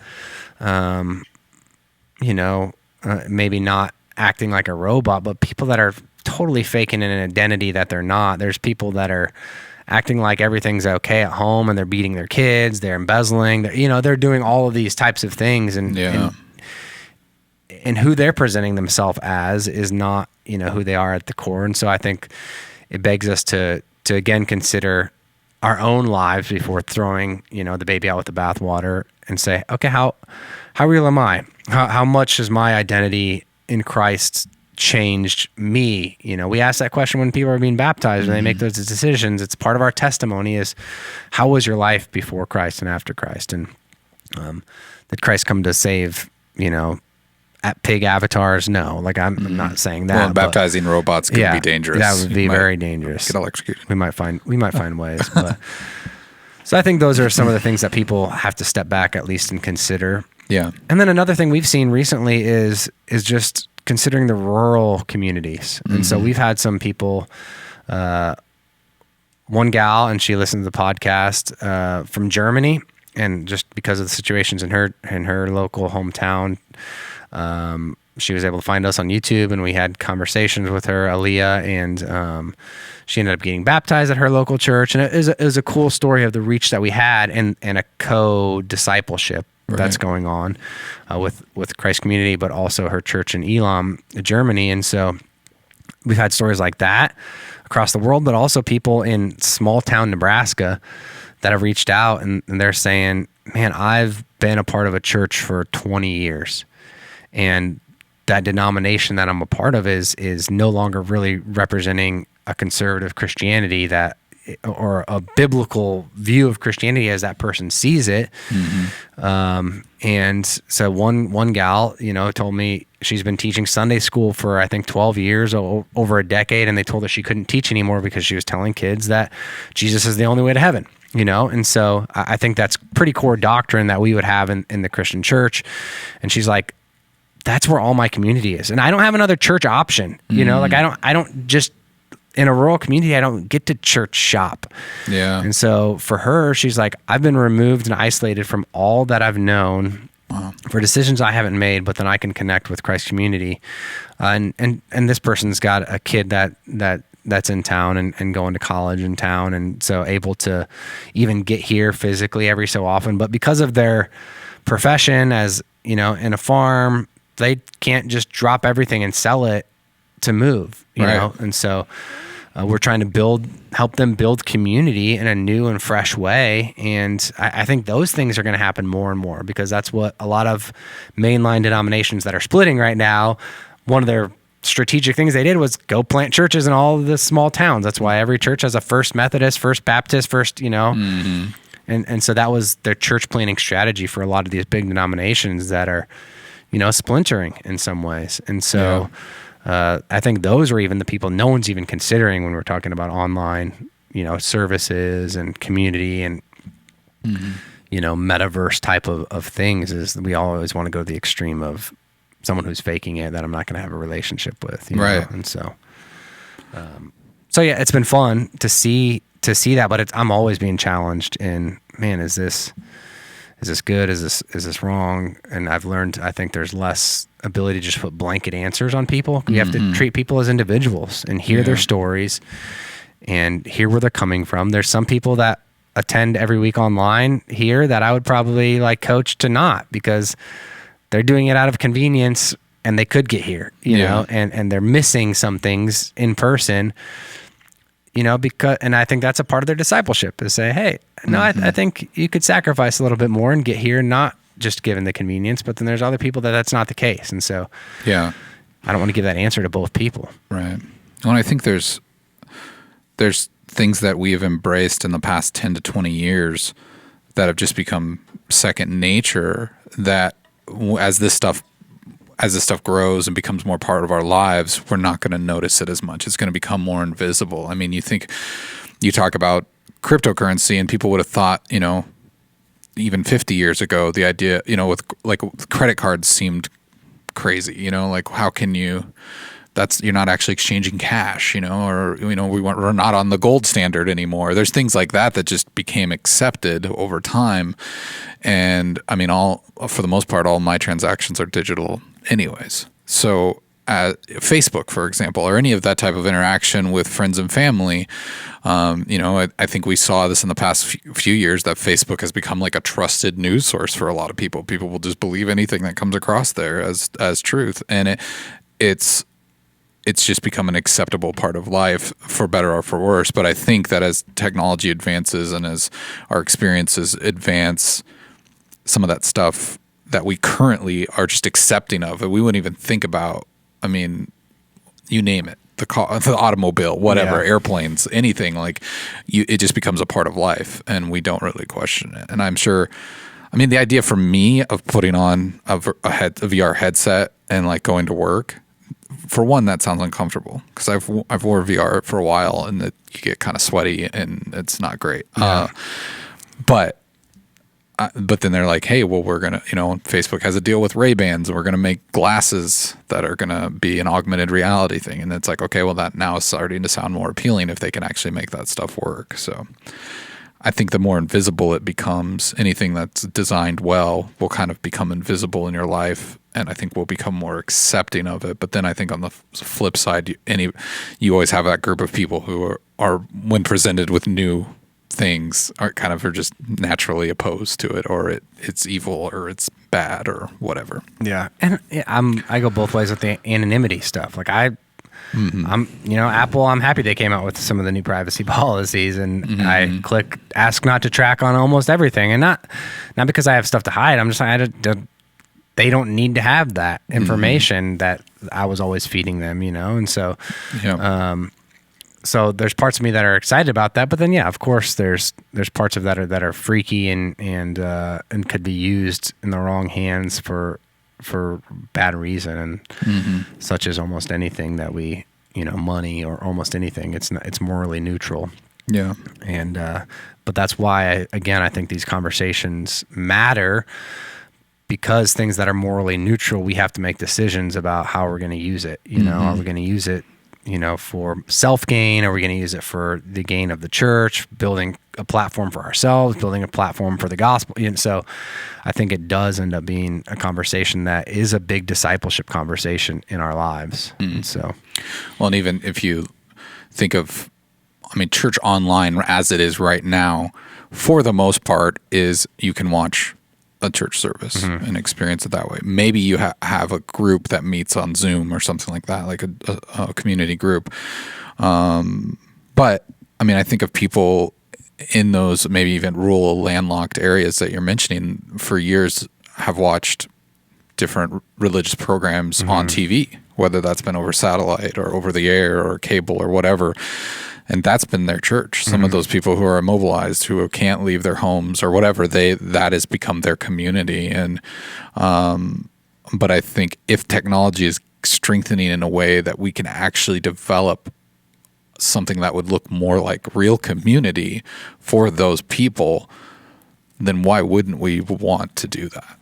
maybe not acting like a robot, but people that are totally faking an identity that they're not. There's people that are acting like everything's okay at home, and they're beating their kids, they're embezzling, they're doing all of these types of things, and who they're presenting themselves as is not, who they are at the core. And so I think it begs us to again consider our own lives before throwing, the baby out with the bathwater, and say, okay, how real am I? How much has my identity in Christ changed me? We ask that question when people are being baptized, when they make those decisions. It's part of our testimony is, how was your life before Christ and after Christ? And did Christ come to save, at pig avatars? No, like I'm not saying that. Well, baptizing robots could be dangerous. That would be very dangerous. Get electrocuted. We might find ways. But so I think those are some of the things that people have to step back at least and consider. Yeah. And then another thing we've seen recently is just considering the rural communities. And so we've had some people, one gal, and she listened to the podcast from Germany, and just because of the situations in her local hometown, she was able to find us on YouTube, and we had conversations with her, Aaliyah, and she ended up getting baptized at her local church. And it was a cool story of the reach that we had, and a co-discipleship that's going on with Christ Community, but also her church in Elam, Germany. And so we've had stories like that across the world, but also people in small town Nebraska that have reached out and they're saying, man, I've been a part of a church for 20 years and that denomination that I'm a part of is no longer really representing a conservative Christianity or a biblical view of Christianity as that person sees it. And so one gal, told me she's been teaching Sunday school for, I think, 12 years, over a decade. And they told her she couldn't teach anymore because she was telling kids that Jesus is the only way to heaven, And so I think that's pretty core doctrine that we would have in the Christian church. And she's like, that's where all my community is. And I don't have another church option, like I don't just, in a rural community, I don't get to church shop. Yeah. And so for her, she's like, I've been removed and isolated from all that I've known for decisions I haven't made, but then I can connect with Christ's community. And this person's got a kid that's in town and going to college in town. And so able to even get here physically every so often, but because of their profession as, in a farm, they can't just drop everything and sell it to move, you know? And so we're trying to help them build community in a new and fresh way. And I think those things are going to happen more and more because that's what a lot of mainline denominations that are splitting right now, one of their strategic things they did was go plant churches in all of the small towns. That's why every church has a First Methodist, First Baptist, And so that was their church planning strategy for a lot of these big denominations that are, splintering in some ways. And so I think those are even the people no one's even considering when we're talking about online, services and community and, metaverse type of things is we always want to go to the extreme of someone who's faking it that I'm not going to have a relationship with. Know? And so yeah, it's been fun to see that, but I'm always being challenged in, man, is this good? Is this wrong? And I've learned, I think there's less ability to just put blanket answers on people. You have to treat people as individuals and hear their stories and hear where they're coming from. There's some people that attend every week online here that I would probably coach to not, because they're doing it out of convenience and they could get here, you know, and they're missing some things in person, and I think that's a part of their discipleship to say, hey, no, I think you could sacrifice a little bit more and get here, not just given the convenience, but then there's other people that's not the case. And so, I don't want to give that answer to both people. Right. Well, I think there's things that we have embraced in the past 10 to 20 years that have just become second nature, that as this stuff grows and becomes more part of our lives, we're not going to notice it as much. It's going to become more invisible. I mean, you talk about cryptocurrency and people would have thought, even 50 years ago, the idea, with credit cards seemed crazy, how can you're not actually exchanging cash, or, we're not on the gold standard anymore. There's things like that just became accepted over time. And I mean, for the most part, all my transactions are digital anyways. So Facebook, for example, or any of that type of interaction with friends and family, I think we saw this in the past few years that Facebook has become like a trusted news source for a lot of people. People will just believe anything that comes across there as truth. And it's just become an acceptable part of life, for better or for worse. But I think that as technology advances and as our experiences advance, some of that stuff that we currently are just accepting of, we wouldn't even think about. I mean, you name it, the car, the automobile, whatever, airplanes, anything, it just becomes a part of life and we don't really question it. And I'm sure, the idea for me of putting on a VR headset and going to work, for one, that sounds uncomfortable because I've wore VR for a while and you get kind of sweaty and it's not great. But then they're like, hey, well, we're going to, Facebook has a deal with Ray-Bans and we're going to make glasses that are going to be an augmented reality thing. And it's like, okay, well, that now is starting to sound more appealing if they can actually make that stuff work. So I think the more invisible it becomes, anything that's designed well will kind of become invisible in your life. And I think we'll become more accepting of it. But then I think on the flip side, you always have that group of people who are when presented with new things are just naturally opposed to it, or it's evil or it's bad or whatever. Yeah. And I go both ways with the anonymity stuff. I Apple, I'm happy they came out with some of the new privacy policies, and I click ask not to track on almost everything, and not because I have stuff to hide. I'm just like, they don't need to have that information that I was always feeding them, and so, so there's parts of me that are excited about that, but then of course there's parts of that are freaky and could be used in the wrong hands for bad reason, and such as almost anything that we, money or almost anything, it's morally neutral. Yeah. And but that's why I think these conversations matter, because things that are morally neutral, we have to make decisions about how we're going to use it. Are we going to use it, for self-gain? Are we going to use it for the gain of the church, building a platform for ourselves, building a platform for the gospel? And so I think it does end up being a conversation that is a big discipleship conversation in our lives. And so, well, and even if you think of, church online as it is right now, for the most part, is you can watch a church service and experience it that way. Maybe you have a group that meets on Zoom or something like that, like a community group. But I think of people in those maybe even rural, landlocked areas that you're mentioning for years have watched different religious programs on TV, whether that's been over satellite or over the air or cable or whatever. And that's been their church. Some of those people who are immobilized, who can't leave their homes or whatever, that has become their community. And but I think if technology is strengthening in a way that we can actually develop something that would look more like real community for those people, then why wouldn't we want to do that?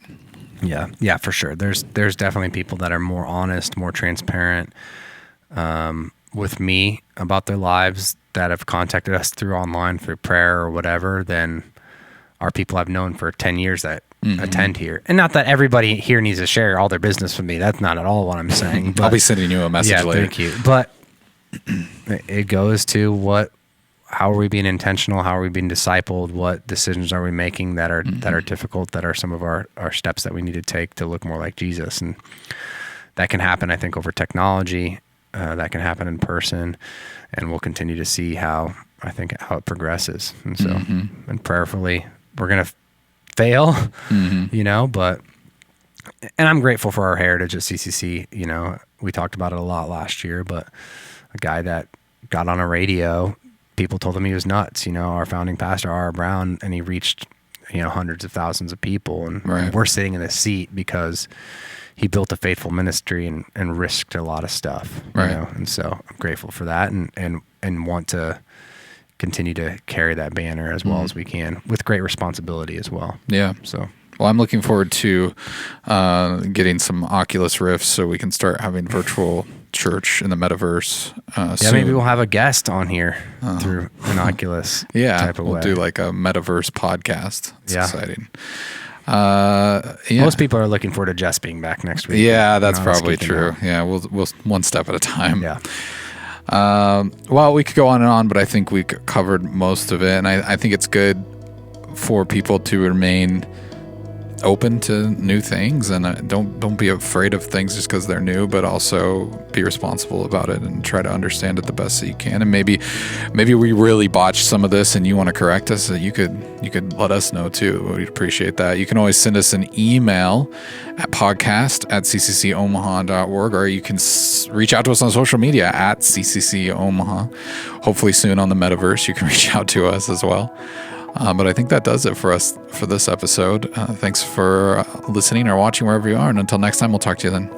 Yeah, for sure. There's definitely people that are more honest, more transparent with me about their lives, that have contacted us through online, through prayer or whatever, than are people I've known for 10 years that attend here. And not that everybody here needs to share all their business with me. That's not at all what I'm saying. But, I'll be sending you a message later. Thank you. But it goes to how are we being intentional? How are we being discipled? What decisions are we making that are difficult, that are some of our steps that we need to take to look more like Jesus? And that can happen, I think, over technology. That can happen in person, and we'll continue to see how it progresses. And so, and prayerfully, we're going to fail, but, and I'm grateful for our heritage at CCC. We talked about it a lot last year, but a guy that got on a radio, people told him he was nuts, our founding pastor, R. Brown, and he reached, hundreds of thousands of people. And we're sitting in a seat because he built a faithful ministry and risked a lot of stuff, and so I'm grateful for that, and want to continue to carry that banner as well as we can, with great responsibility as well. Yeah. So, well, I'm looking forward to getting some Oculus Rifts so we can start having virtual church in the Metaverse. Soon. Maybe we'll have a guest on here through an Oculus type of way. We'll do like a Metaverse podcast. It's exciting. Most people are looking forward to Jess being back next week. Yeah, that's probably true. Yeah, we'll one step at a time. Yeah. Well, we could go on and on, but I think we covered most of it, and I think it's good for people to remain open to new things, and don't be afraid of things just because they're new, but also be responsible about it and try to understand it the best that you can. And maybe we really botched some of this and you want to correct us, you could let us know too. We'd appreciate that. You can always send us an email at podcast@cccomaha.org, or you can reach out to us on social media at cccomaha. Hopefully soon on the Metaverse you can reach out to us as well. But I think that does it for us for this episode. Thanks for listening or watching wherever you are. And until next time, we'll talk to you then.